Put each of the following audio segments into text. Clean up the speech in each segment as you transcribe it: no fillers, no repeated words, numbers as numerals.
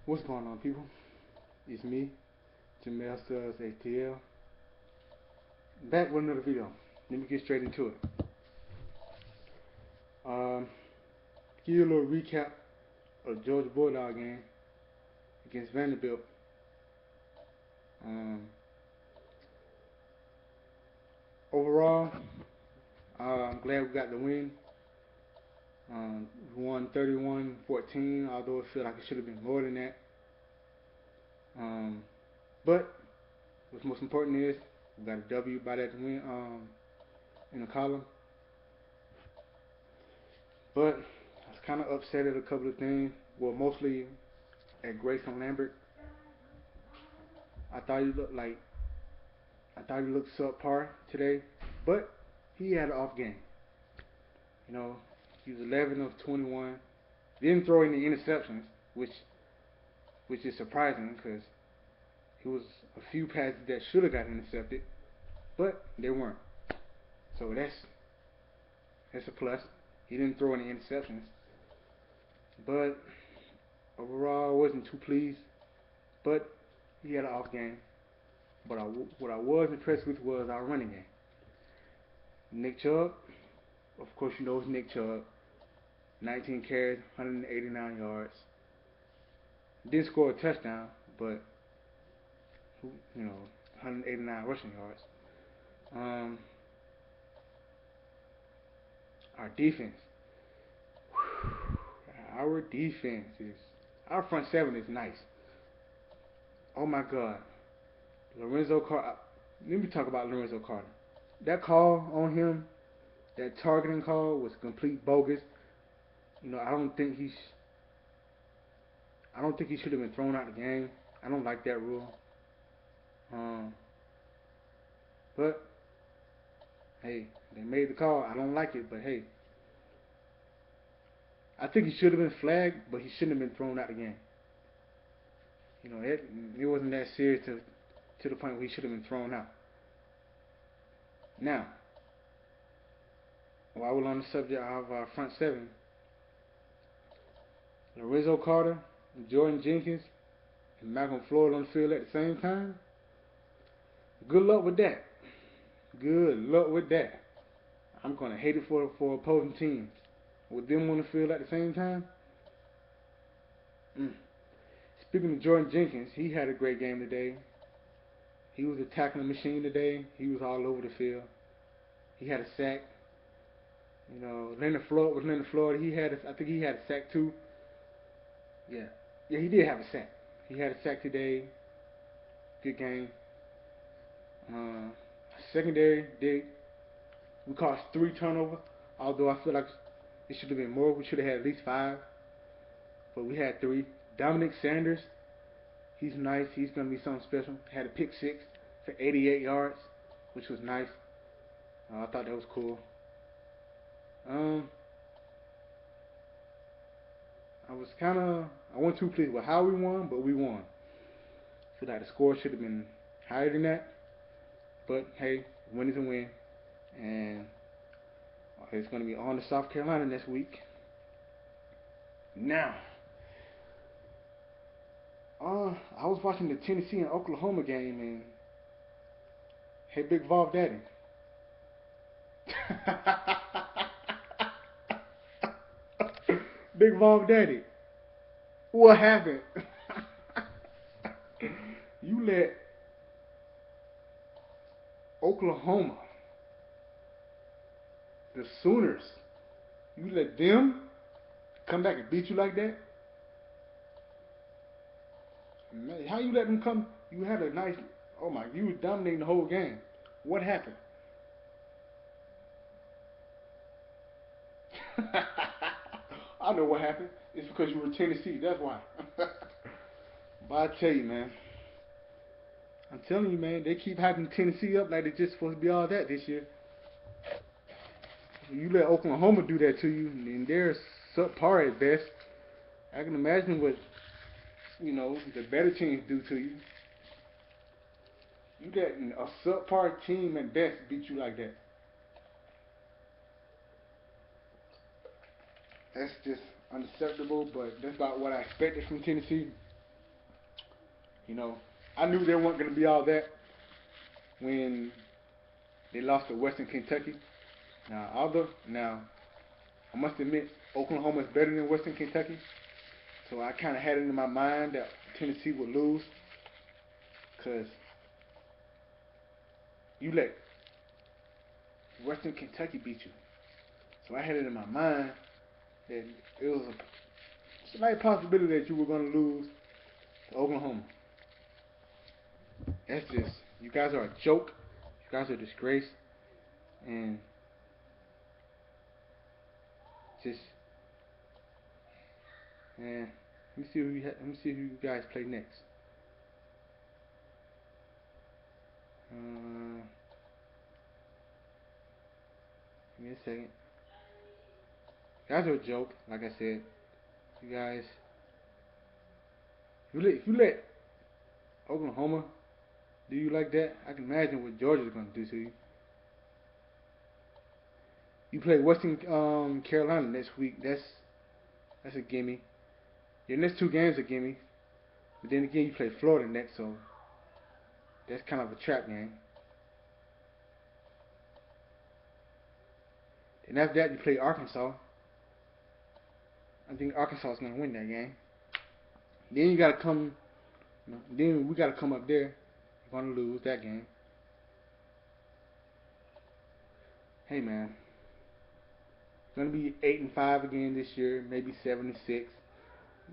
What's going on, people? It's me, Jamel Stubbs ATL, back with another video. Let me get straight into it. Um, Give you a little recap of Georgia Bulldog game against Vanderbilt. Um, Overall, I'm glad we got the win. We won 31-14, although I feel like it should have been more than that. But what's most important is we got a W by that win in the column. But I was kind of upset at a couple of things. Well, mostly at Grayson Lambert. I thought he looked like subpar today, but he had an off game. You know, he was 11 of 21. Didn't throw any interceptions, which is surprising because he was a few passes that should have got intercepted, but they weren't. So that's a plus. He didn't throw any interceptions, but overall I wasn't too pleased. But he had an off game. But what I was impressed with was our running game. Nick Chubb, of course you know it's Nick Chubb. 19 carries, 189 yards. Didn't score a touchdown, but 189 rushing yards. Our defense, our front seven is nice. Oh my God, Lorenzo Carter. Let me talk about Lorenzo Carter. That call on him, that targeting call was complete bogus. I don't think he should have been thrown out of the game. I don't like that rule. But hey, they made the call. I don't like it, but hey, I think he should have been flagged, but he shouldn't have been thrown out of the game. It wasn't that serious to the point where he should have been thrown out. Now, while we're on the subject of our front seven, Lorenzo Carter, Jordan Jenkins, and Malcolm Floyd on the field at the same time. Good luck with that. Good luck with that. I'm gonna hate it for opposing teams with them on the field at the same time. Speaking of Jordan Jenkins, he had a great game today. He was attacking the machine today. He was all over the field. He had a sack. Leonard Floyd. I think he had a sack too. Yeah, he did have a sack. He had a sack today. Good game. Secondary, we caused 3 turnovers. Although I feel like it should have been more. We should have had at least 5, but we had 3. Dominic Sanders, he's nice. He's gonna be something special. Had a pick 6 for 88 yards, which was nice. I thought that was cool. I wasn't too pleased with how we won, but we won. I feel like the score should have been higher than that. But hey, win is a win. And it's going to be on to South Carolina next week. Now, I was watching the Tennessee and Oklahoma game, and hey, Big Vav Daddy. Big Vav Daddy, what happened? You let Oklahoma, the Sooners, you let them come back and beat you like that? Man, how you let them come? You had a nice, you were dominating the whole game. What happened? I know what happened. It's because you were Tennessee. That's why. But I tell you, man. I'm telling you, man. They keep hyping Tennessee up like they're just supposed to be all that this year. You let Oklahoma do that to you, and they're subpar at best. I can imagine what the better teams do to you. You let a subpar team at best beat you like that. That's just unacceptable, but that's about what I expected from Tennessee. You know, I knew they weren't going to be all that when they lost to Western Kentucky. Now I must admit Oklahoma is better than Western Kentucky, so I kind of had it in my mind that Tennessee would lose, cause you let Western Kentucky beat you. So I had it in my mind that it was a slight possibility that you were going to lose to Oklahoma. That's just, you guys are a joke. You guys are a disgrace. And just, man, let me see who you guys play next. Give me a second. You guys are a joke, like I said. You guys, if you let Oklahoma do you like that, I can imagine what Georgia's going to do to you. You play Western Carolina next week. That's a gimme. Your next two games are gimme. But then again, you play Florida next, so that's kind of a trap game. And after that, you play Arkansas. I think Arkansas is going to win that game. Then you got to come. Then we got to come up there. You're going to lose that game. Hey man, it's going to be 8-5 again this year, maybe 7-6.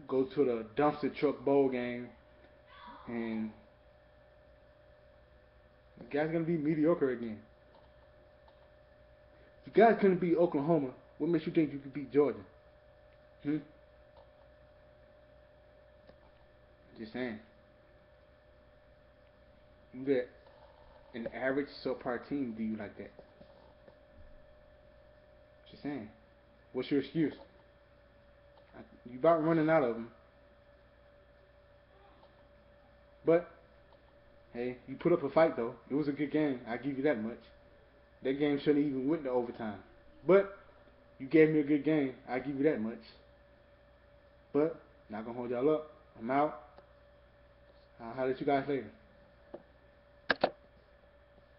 Go to the dumpster truck bowl game, and you guys are going to be mediocre again. If you guys couldn't beat Oklahoma, what makes you think you could beat Georgia? Just saying. You get an average subpar team, do you like that? Just saying. What's your excuse? You about running out of them. But, hey, you put up a fight though. It was a good game. I give you that much. That game shouldn't even went to overtime. But, you gave me a good game. I give you that much. But, not gonna hold y'all up. I'm out. I'll holler at you guys later.